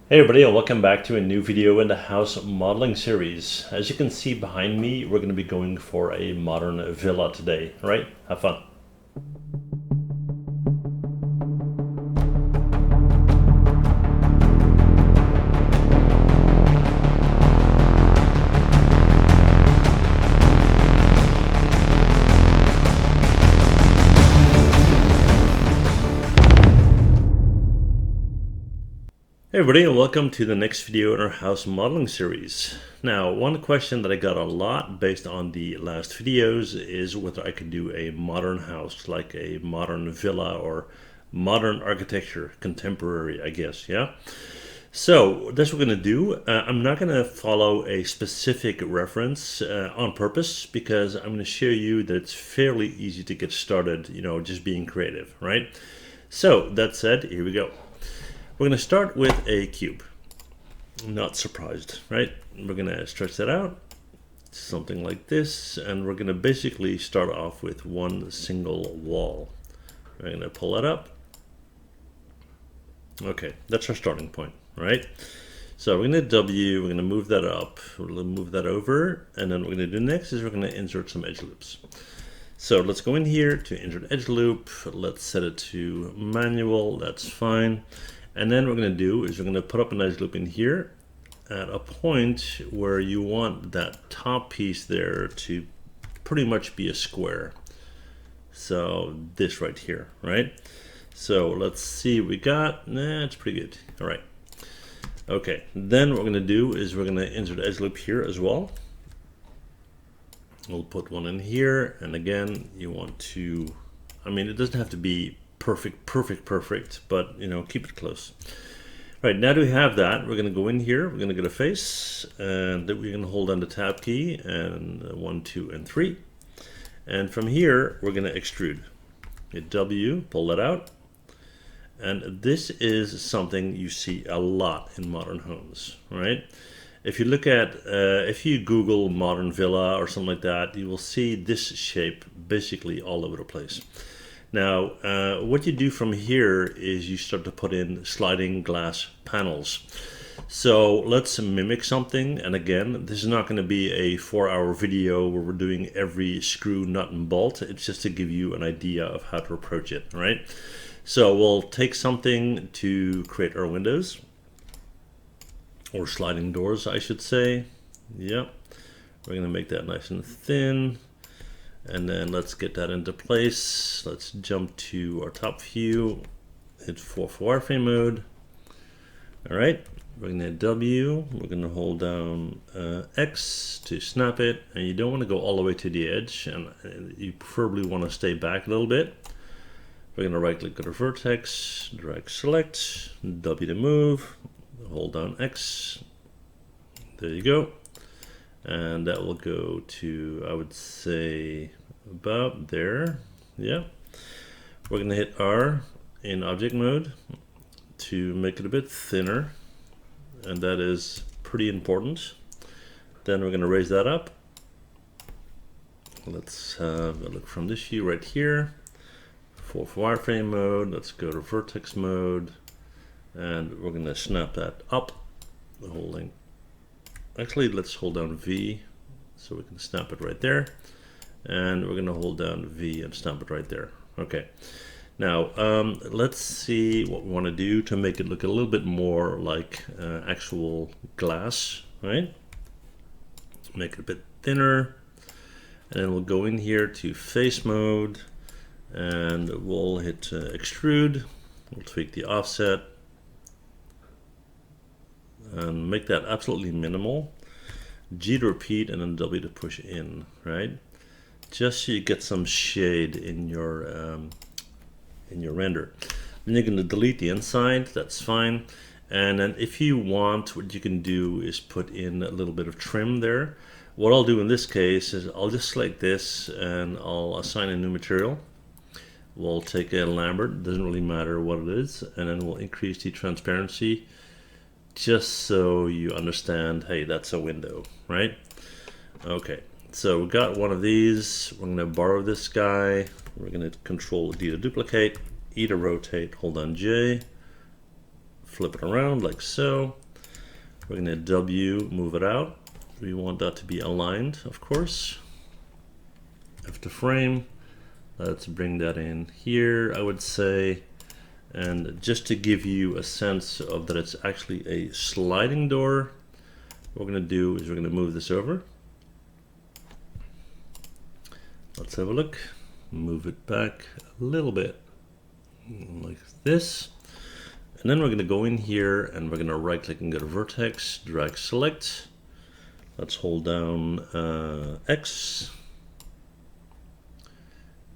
Hey everybody, and welcome back to a new video in the house modeling series. As you can see behind me, we're going to be going for a modern villa today. All right, have fun. Hey everybody, and welcome to the next video in our house modeling series. Now, one question that I got a lot based on the last videos is whether I could do a modern house, like a modern villa or modern architecture, contemporary, I guess, yeah? So that's what we're going to do. I'm not going to follow a specific reference on purpose because I'm going to show you that it's fairly easy to get started, just being creative, right? So that said, here we go. We're going to start with a cube. Not surprised, right? We're going to stretch that out, something like this, and we're going to basically start off with one single wall. We're going to pull that up. Okay, that's our starting point, right? So we're going to W, we're going to move that up, we're going to move that over, and then what we're going to do next is we're going to insert some edge loops. So let's go in here to insert edge loop. Let's set it to manual, that's fine. And then what we're going to do is we're going to put up an edge loop in here at a point where you want that top piece there to pretty much be a square. So this right here, right? So let's see what we got. Nah, it's pretty good. All right. Okay, then what we're going to do is we're going to insert edge loop here as well. We'll put one in here, and again, you want to, it doesn't have to be perfect, but keep it close. Right, now that we have that, we're going to go in here, we're going to get a face, and then we're going to hold down the tab key, and 1, 2, and 3. And from here, we're going to extrude. Hit W, pull that out. And this is something you see a lot in modern homes, right? If you look at, if you Google modern villa or something like that, you will see this shape basically all over the place. Now, what you do from here is you start to put in sliding glass panels. So let's mimic something. And again, this is not going to be a 4-hour video where we're doing every screw, nut, and bolt. It's just to give you an idea of how to approach it, right? So we'll take something to create our windows, or sliding doors, I should say. Yep. We're going to make that nice and thin. And then let's get that into place. Let's jump to our top view, hit for wireframe mode. All right, we're going to hit W. We're going to hold down X to snap it. And you don't want to go all the way to the edge, and you preferably want to stay back a little bit. We're going to right click on the vertex, drag select, W to move, hold down X. There you go. And that will go to, I would say, about there. Yeah. We're going to hit R in object mode to make it a bit thinner. And that is pretty important. Then we're going to raise that up. Let's have a look from this view right here. For wireframe mode, let's go to vertex mode. And we're going to snap that up. Holding. Actually, let's hold down V so we can snap it right there. And we're going to hold down V and snap it right there. Okay. Now, let's see what we want to do to make it look a little bit more like actual glass, right? Make it a bit thinner. And then we'll go in here to face mode. And we'll hit extrude. We'll tweak the offset. And make that absolutely minimal. G to repeat, and then W to push in, right? Just so you get some shade in your render. Then you're going to delete the inside. That's fine. And then if you want, what you can do is put in a little bit of trim there. What I'll do in this case is I'll just select this and I'll assign a new material. We'll take a Lambert. Doesn't really matter what it is, and then we'll increase the transparency. Just so you understand, hey, that's a window, right? Okay, so we got one of these. We're going to borrow this guy. We're going to Control D to duplicate, E to rotate, hold on J, flip it around like so. We're going to W, move it out. We want that to be aligned, of course. After frame, let's bring that in here, I would say. And just to give you a sense of that it's actually a sliding door, what we're going to do is we're going to move this over. Let's have a look. Move it back a little bit like this. And then we're going to go in here and we're going to right click and go to vertex, drag select. Let's hold down X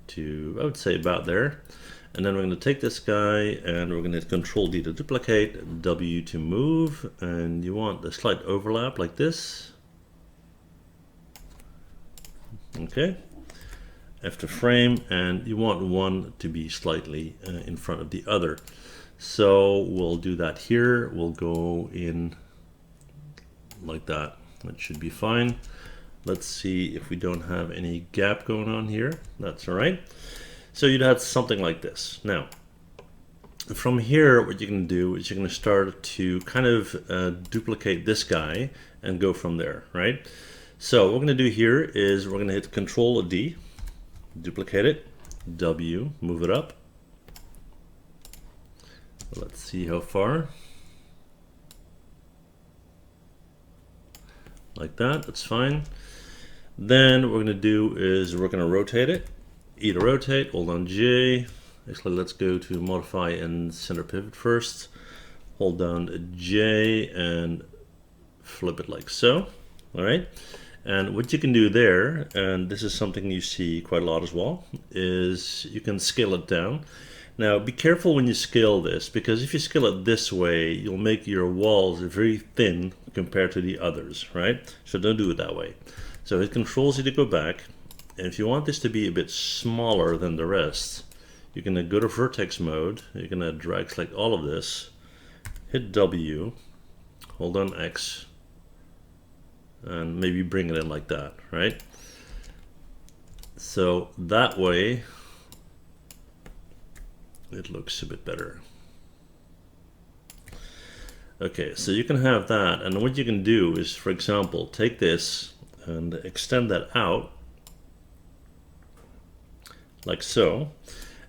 to, I would say, about there. And then we're going to take this guy and we're going to hit Control D to duplicate, W to move, and you want the slight overlap like this. Okay. After frame, and you want one to be slightly in front of the other. So we'll do that here. We'll go in like that. That should be fine. Let's see if we don't have any gap going on here. That's all right. So you'd have something like this. Now, from here, what you're going to do is you're going to start to kind of duplicate this guy and go from there, right? So what we're going to do here is we're going to hit Control D, duplicate it, W, move it up. Let's see how far. Like that, that's fine. Then what we're going to do is we're going to rotate it. E to rotate, hold on J. Actually, let's go to modify and center pivot first. Hold down J and flip it like so. All right. And what you can do there, and this is something you see quite a lot as well, is you can scale it down. Now, be careful when you scale this, because if you scale it this way, you'll make your walls very thin compared to the others, right? So don't do it that way. So hit Control Z to go back. And if you want this to be a bit smaller than the rest, you're going to go to vertex mode. You're going to drag select all of this, hit W, hold on X, and maybe bring it in like that, right? So that way it looks a bit better. Okay, so you can have that, and what you can do is, for example, take this and extend that out like so,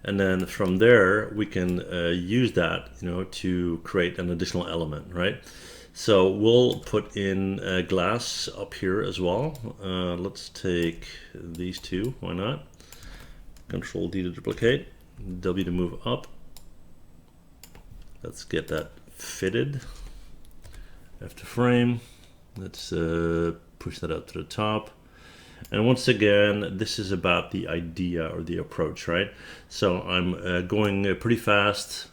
and then from there we can use that, you know, to create an additional element, right? So we'll put in glass up here as well. Let's take these two, why not? Control D to duplicate, W to move up. Let's get that fitted. After frame, let's push that up to the top. And once again, this is about the idea or the approach, right? So I'm going pretty fast,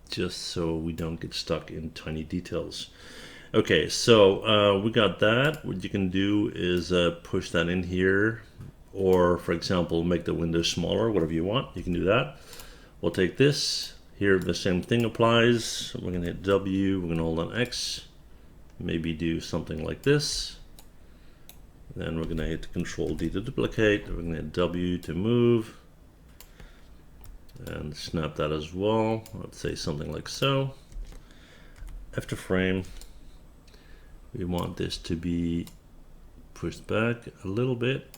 just so we don't get stuck in tiny details. Okay, so we got that. What you can do is push that in here, or for example, make the window smaller, whatever you want, you can do that. We'll take this, here the same thing applies. We're gonna hit W, we're gonna hold on X, maybe do something like this. Then we're gonna hit Control D to duplicate, we're gonna hit W to move, and snap that as well. Let's say something like so. After frame, we want this to be pushed back a little bit.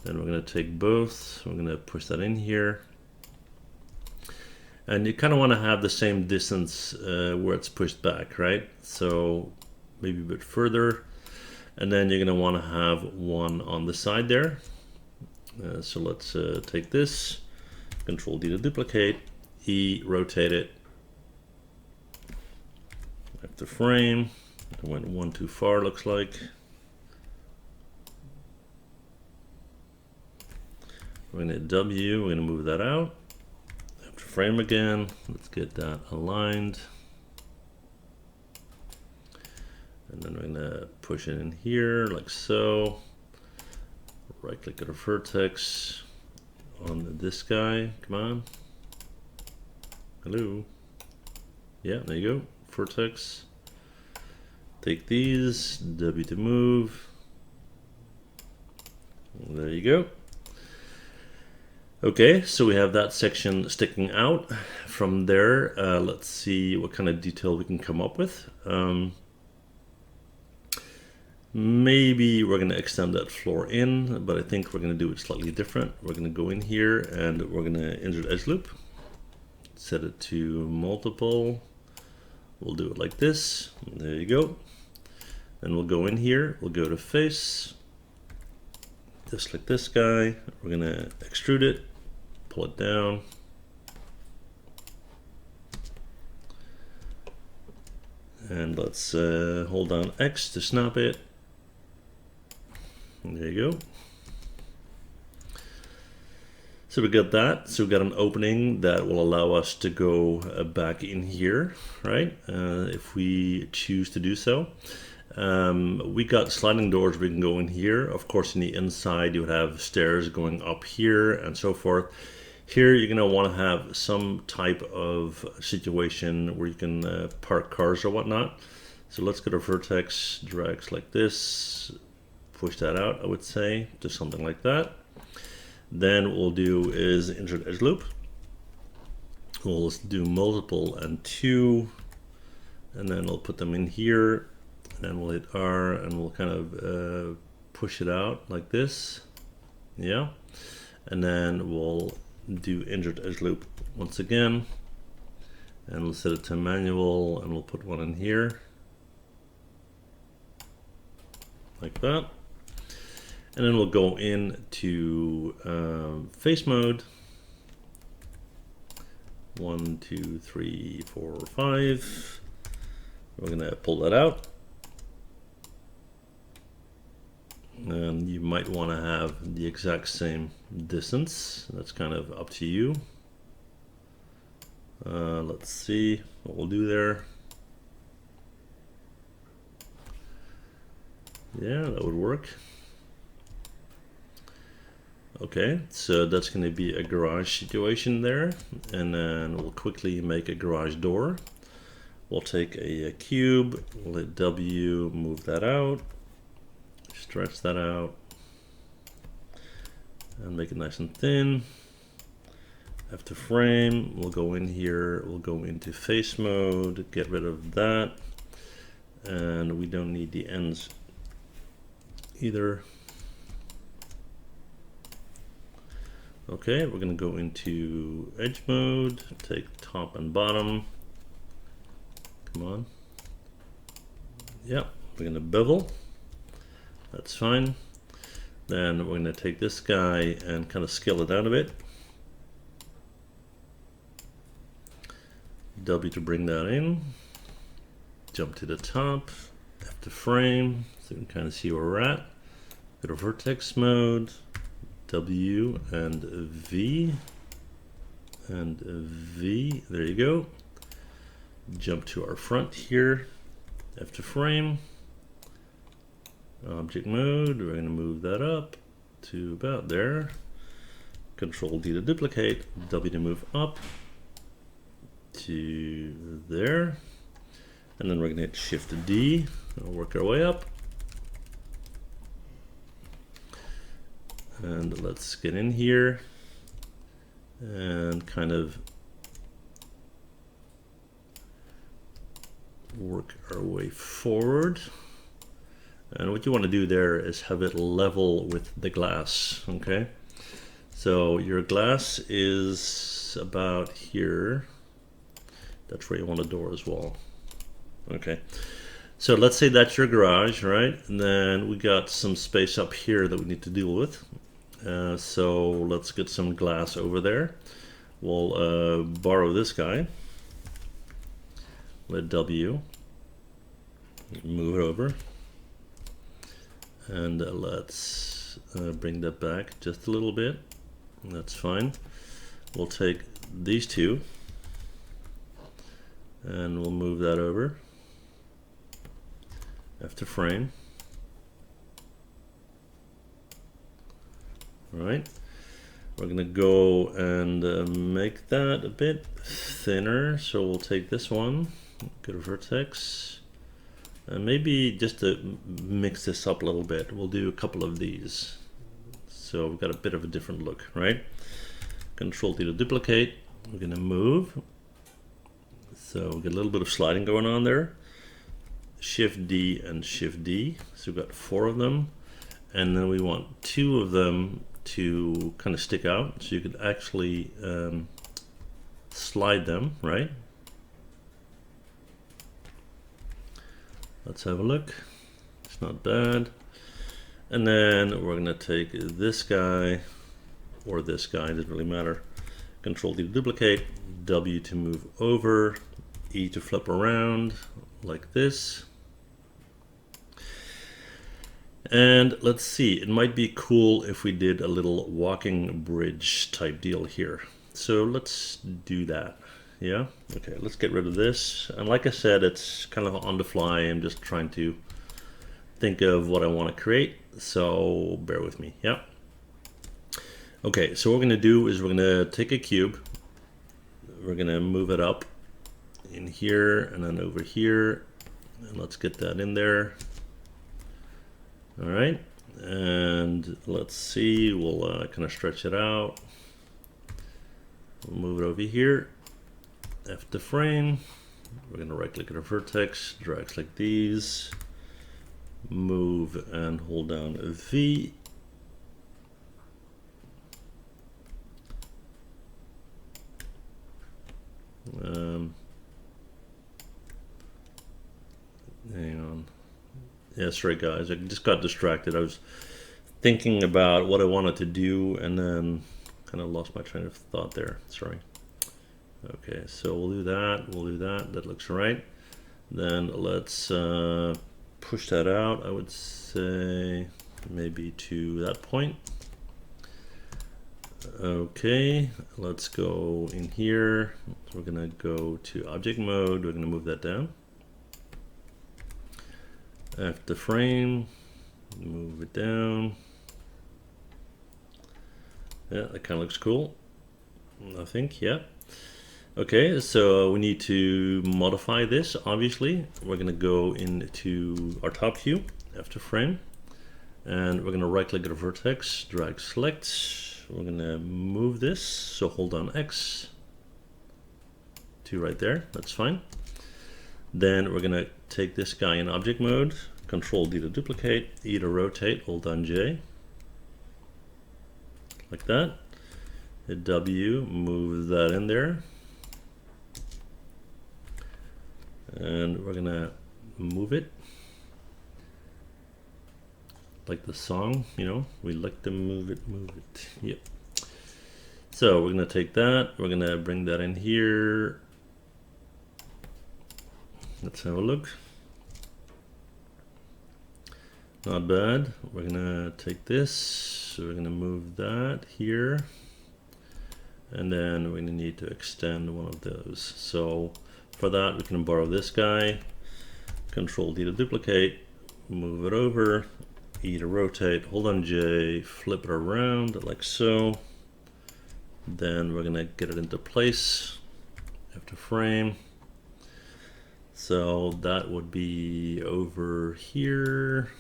Then we're going to take both, we're going to push that in here. And you kind of want to have the same distance where it's pushed back, right? So maybe a bit further. And then you're going to want to have one on the side there. So let's take this. Control D to duplicate, E, rotate it. After frame, I went one too far, looks like. We're going to hit W, we're going to move that out. After frame again, let's get that aligned. And then we're going to push it in here like so. Right click at a vertex on this guy, come on. Hello. Yeah, there you go, vertex. Take these, W to move. There you go. Okay, so we have that section sticking out. From there, let's see what kind of detail we can come up with. Maybe we're going to extend that floor in, but I think we're going to do it slightly different. We're going to go in here and we're going to insert edge loop, set it to multiple. We'll do it like this. There you go. Then we'll go in here, we'll go to face, just like this guy. We're going to extrude it, pull it down. And let's hold down X to snap it. There you go. So we got that. So we got an opening that will allow us to go back in here, right? If we choose to do so. We got sliding doors we can go in here. Of course, in the inside, you would have stairs going up here and so forth. Here, you're going to want to have some type of situation where you can park cars or whatnot. So let's go to vertex, drags like this. Push that out, I would say, to something like that. Then what we'll do is insert edge loop. We'll do multiple and 2, and then we'll put them in here, and we'll hit R, and we'll kind of push it out like this. Yeah, and then we'll do insert edge loop once again, and we'll set it to manual, and we'll put one in here, like that. And then we'll go into face mode. 1, 2, 3, 4, 5. We're gonna pull that out. And you might want to have the exact same distance. That's kind of up to you. Let's see what we'll do there. Yeah, that would work. Okay, so that's going to be a garage situation there, and then we'll quickly make a garage door. We'll take a cube, we'll hit W, move that out, stretch that out, and make it nice and thin. After frame, we'll go in here, we'll go into face mode, get rid of that, and we don't need the ends either. Okay, we're going to go into edge mode, take top and bottom. Come on. Yeah, we're going to bevel. That's fine. Then we're going to take this guy and kind of scale it down a bit. W to bring that in. Jump to the top, F to frame, so we can kind of see where we're at. Go to vertex mode. W and V and V, there you go. Jump to our front here, F to frame, object mode, we're going to move that up to about there. Control D to duplicate, W to move up to there, and then we're going to hit Shift D, and work our way up. And let's get in here and kind of work our way forward. And what you want to do there is have it level with the glass, okay? So your glass is about here. That's where you want a door as well. Okay. So let's say that's your garage, right? And then we got some space up here that we need to deal with. So let's get some glass over there. We'll borrow this guy. Let W. Move it over. And let's bring that back just a little bit. That's fine. We'll take these two. And we'll move that over. After frame. All right, we're gonna go and make that a bit thinner. So we'll take this one, go to vertex, and maybe just to mix this up a little bit, we'll do a couple of these. So we've got a bit of a different look, right? Control D to duplicate. We're going to move. So we get a little bit of sliding going on there. Shift D and Shift D. So we've got 4 of them. And then we want 2 of them to kind of stick out. So you could actually slide them, right? Let's have a look. It's not bad. And then we're going to take this guy or this guy, doesn't really matter. Control D to duplicate, W to move over, E to flip around like this. And let's see, it might be cool if we did a little walking bridge type deal here. So let's do that. Yeah, okay, let's get rid of this. And like I said, it's kind of on the fly. I'm just trying to think of what I want to create. So bear with me, yeah. Okay, so what we're going to do is we're going to take a cube. We're going to move it up in here and then over here. And let's get that in there. All right, and let's see, we'll kind of stretch it out. We'll move it over here. F the frame. We're going to right click at a vertex, drag like these. Move and hold down V. Hang on. Yeah, sorry guys, I just got distracted. I was thinking about what I wanted to do and then kind of lost my train of thought there. Sorry. Okay, so we'll do that. We'll do that. That looks right. Then let's push that out. I would say maybe to that point. Okay, let's go in here. We're gonna go to object mode. We're gonna move that down. F the frame, move it down. Yeah, that kind of looks cool, I think, yeah. Okay, so we need to modify this, obviously. We're gonna go into our top view, F the frame, and we're gonna right click at a vertex, drag select. We're gonna move this, so hold down X to right there, that's fine. Then we're gonna take this guy in object mode, Control D to duplicate, E to rotate, hold down J, like that. Hit W, move that in there. And we're gonna move it like the song, you know, we like to move it, yep. So we're gonna take that, we're gonna bring that in here. Let's have a look. Not bad. We're gonna take this, so we're gonna move that here, and then we're gonna need to extend one of those. So for that, we can borrow this guy, Control D to duplicate, move it over, E to rotate, hold on J, flip it around like so. Then we're gonna get it into place, F to frame. So that would be over here.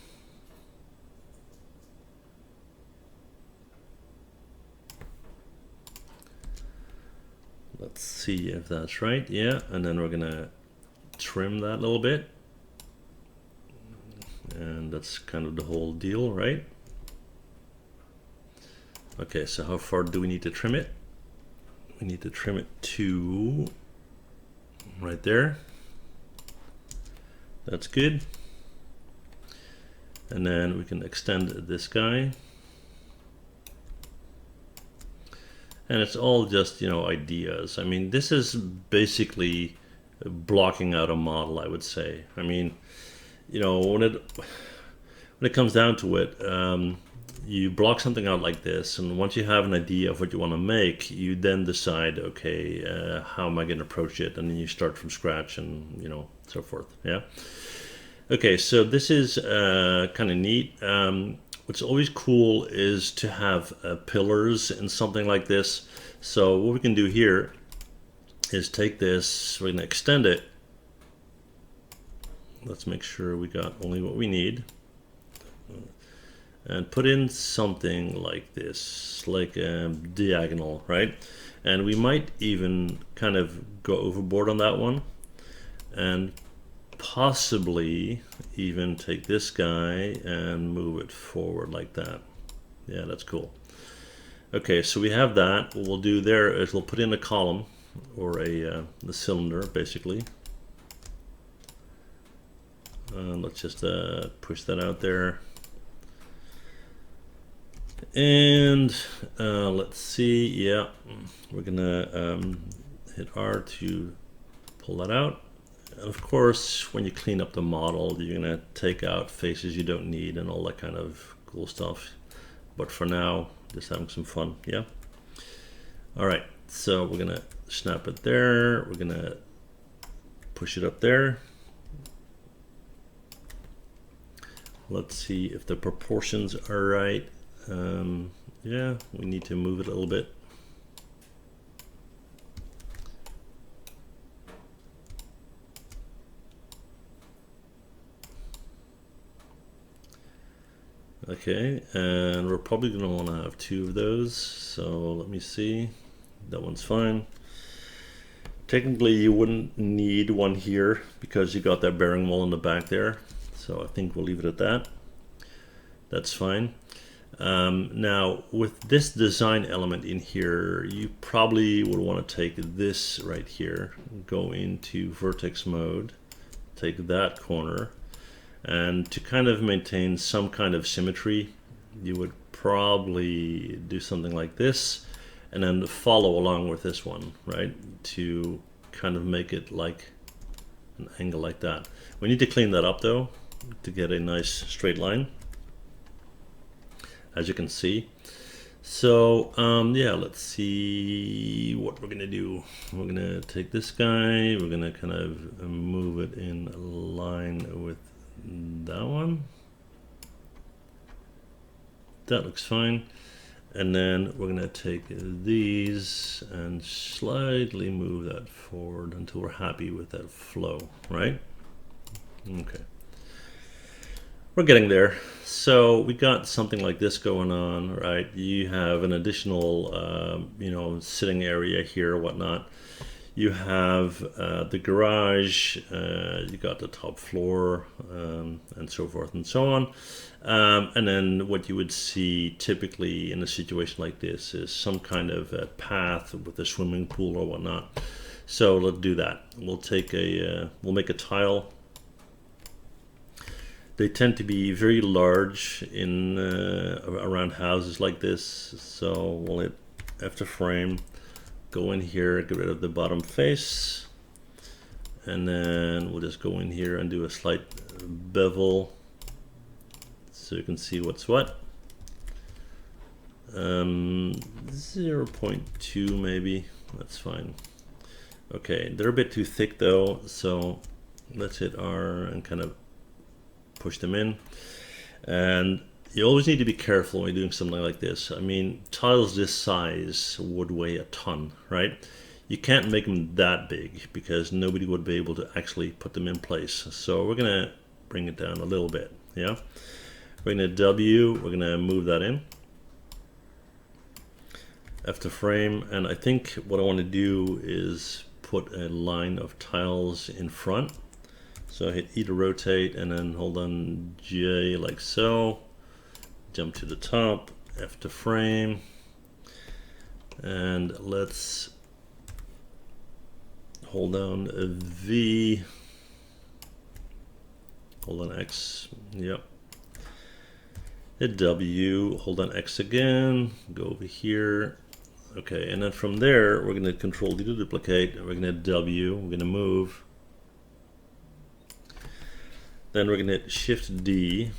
Let's see if that's right. Yeah, and then we're gonna trim that a little bit. And that's kind of the whole deal, right? Okay, so how far do we need to trim it? We need to trim it to right there. That's good. And then we can extend this guy. And it's all just, you know, ideas. I mean, this is basically blocking out a model, I would say. I mean, you know, when it comes down to it, you block something out like this, and once you have an idea of what you want to make, you then decide, okay, how am I going to approach it, and then you start from scratch, and you know, so forth. Yeah. Okay, so this is kind of neat. What's always cool is to have pillars in something like this. So what we can do here is take this, we're going to extend it. Let's make sure we got only what we need. and put in something like this, like a diagonal, right? And we might even kind of go overboard on that one, and possibly even take this guy and move it forward like that. Yeah, that's cool. Okay, so we have that. What we'll do there is we'll put in a column, or the cylinder basically. Let's just push that out there. And let's see, yeah, we're gonna hit R to pull that out. And of course, when you clean up the model, you're gonna take out faces you don't need and all that kind of cool stuff. But for now, just having some fun, yeah? All right, so we're gonna snap it there. We're gonna push it up there. Let's see if the proportions are right. Yeah, we need to move it a little bit. Okay, and we're probably going to want to have two of those, so let me see. That one's fine. Technically you wouldn't need one here because you got that bearing wall in the back there, so I think we'll leave it at that. That's fine. Now with this design element in here, you probably would want to take this right here, go into vertex mode, take that corner, and to kind of maintain some kind of symmetry, you would probably do something like this and then follow along with this one, right, to kind of make it like an angle like that. We need to clean that up though to get a nice straight line, as you can see. So yeah, let's see what we're gonna do. We're gonna take this guy, we're gonna kind of move it in line with that one. That looks fine. And then we're gonna take these and slightly move that forward until we're happy with that flow, right? Okay. We're getting there. So we got something like this going on, right? You have an additional, you know, sitting area here, whatnot. You have the garage, you got the top floor, and so forth and so on. And then what you would see typically in a situation like this is some kind of a path with a swimming pool or whatnot. So let's do that. We'll take a, we'll make a tile. They tend to be very large in around houses like this. So we'll hit F to frame. Go in here, get rid of the bottom face, and then we'll just go in here and do a slight bevel so you can see what's what. 0.2 maybe, that's fine. Okay, they're a bit too thick though, so let's hit R and kind of push them in. And you always need to be careful when you're doing something like this. I mean, tiles this size would weigh a ton, right? You can't make them that big because nobody would be able to actually put them in place. So we're gonna bring it down a little bit, yeah? We're gonna W, we're gonna move that in. F to frame, and I think what I wanna do is put a line of tiles in front. So I hit E to rotate and then hold on J like so. Jump to the top, F to frame, and let's hold down a V, hold on X, yep, hit W, hold on X again, go over here, okay, and then from there we're going to Control D to duplicate, we're going to hit W, we're going to move, then we're going to hit Shift D,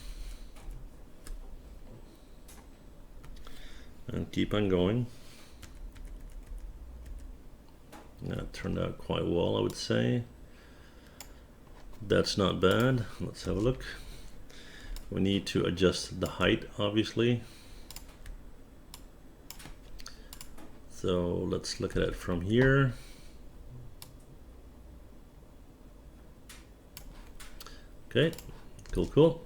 and keep on going. That turned out quite well, I would say. That's not bad. Let's have a look. We need to adjust the height, obviously. So let's look at it from here. Okay, cool.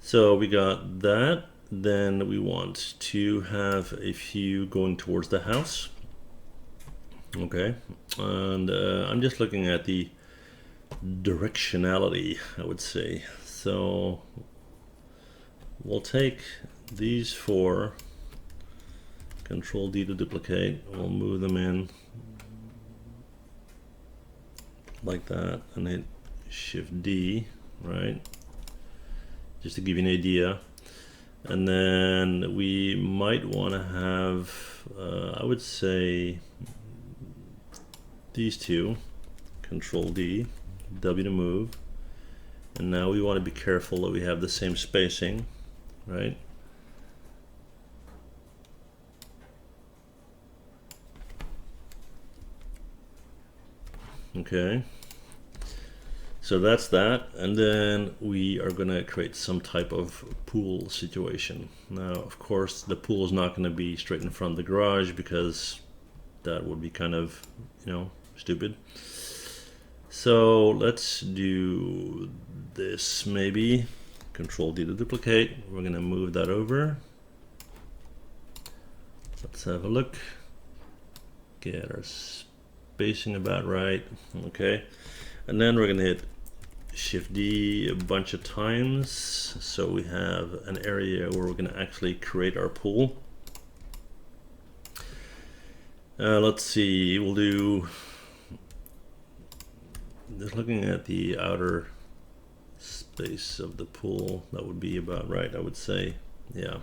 So we got that. Then we want to have a few going towards the house. Okay, and I'm just looking at the directionality, I would say. So we'll take these four, Control D to duplicate, we'll move them in like that, and hit Shift D, right? Just to give you an idea. And then we might want to have, I would say, these two, Control D, W to move. And now we want to be careful that we have the same spacing, right? Okay. So that's that, and then we are going to create some type of pool situation. Now, of course, the pool is not going to be straight in front of the garage because that would be kind of, you know, stupid. So let's do this maybe. Control D to duplicate. We're going to move that over. Let's have a look. Get our spacing about right. Okay. And then we're going to hit Shift D a bunch of times, so we have an area where we're going to actually create our pool. Let's see, we'll do, just looking at the outer space of the pool, that would be about right, I would say. Yeah.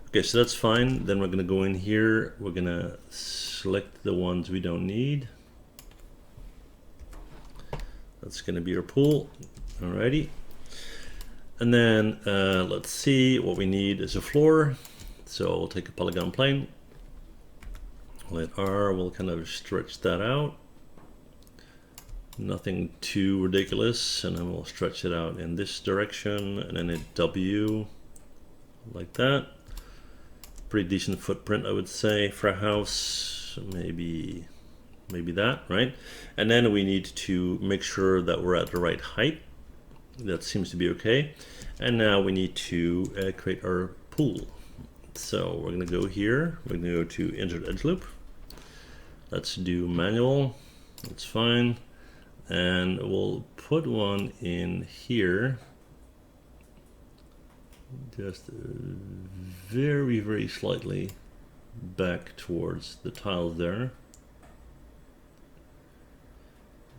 Okay, so that's fine. Then we're going to go in here, we're going to select the ones we don't need. That's going to be our pool. Alrighty. And then let's see, what we need is a floor. So we'll take a polygon plane. Hit R, we'll kind of stretch that out. Nothing too ridiculous. And then we'll stretch it out in this direction. And then hit W, like that. Pretty decent footprint, I would say, for a house. Maybe that, right? And then we need to make sure that we're at the right height. That seems to be okay. And now we need to create our pool. So we're going to go here. We're going to go to Insert Edge Loop. Let's do manual. That's fine. And we'll put one in here. Just very, very slightly back towards the tiles there.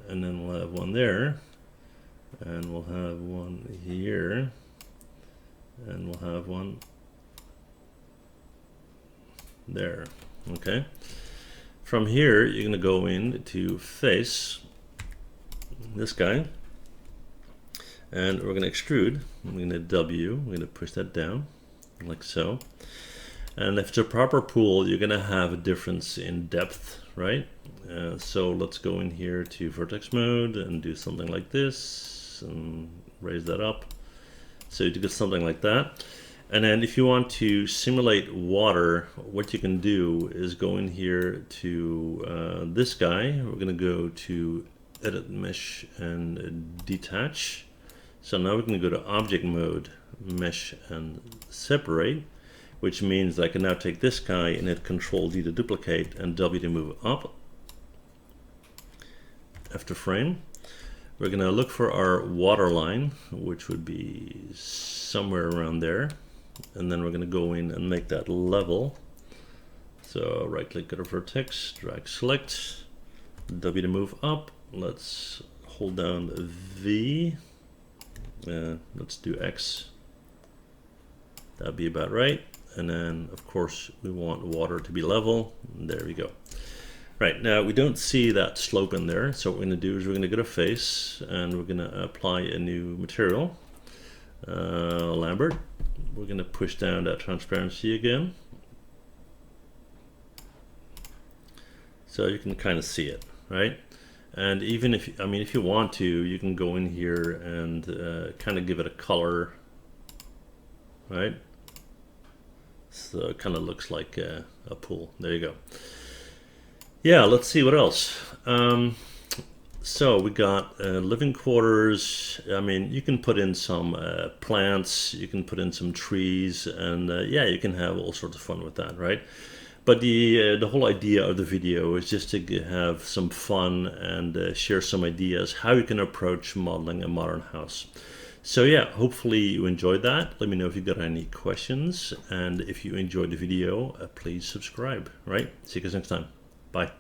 And then we'll have one there, and we'll have one here, and we'll have one there. Okay. From here, you're going to go into face this guy, and we're going to extrude. I'm going to W. We're going to push that down like so. And if it's a proper pool, you're going to have a difference in depth, right? So let's go in here to vertex mode and do something like this and raise that up. So you get something like that. And then if you want to simulate water, what you can do is go in here to this guy. We're going to go to Edit Mesh and Detach. So now we're going to go to Object Mode, Mesh and Separate, which means I can now take this guy and hit Control D to duplicate and W to move up. After frame, we're going to look for our water line, which would be somewhere around there. And then we're going to go in and make that level. So right click at a vertex, drag select, W to move up. Let's hold down V. Let's do X. That'd be about right. And then of course we want water to be level. There we go. Right, now we don't see that slope in there, so what we're going to do is we're going to go to face and we're going to apply a new material, Lambert. We're going to push down that transparency again, so you can kind of see it, right? And even if, I mean, if you want to, you can go in here and kind of give it a color, right? So it kind of looks like a pool. There you go. Yeah, let's see what else. So we got living quarters. I mean, you can put in some plants, you can put in some trees, and yeah, you can have all sorts of fun with that, right? But the whole idea of the video is just to have some fun and share some ideas how you can approach modeling a modern house. So yeah, hopefully you enjoyed that. Let me know if you got any questions, and if you enjoyed the video, please subscribe. Right? See you guys next time. Bye.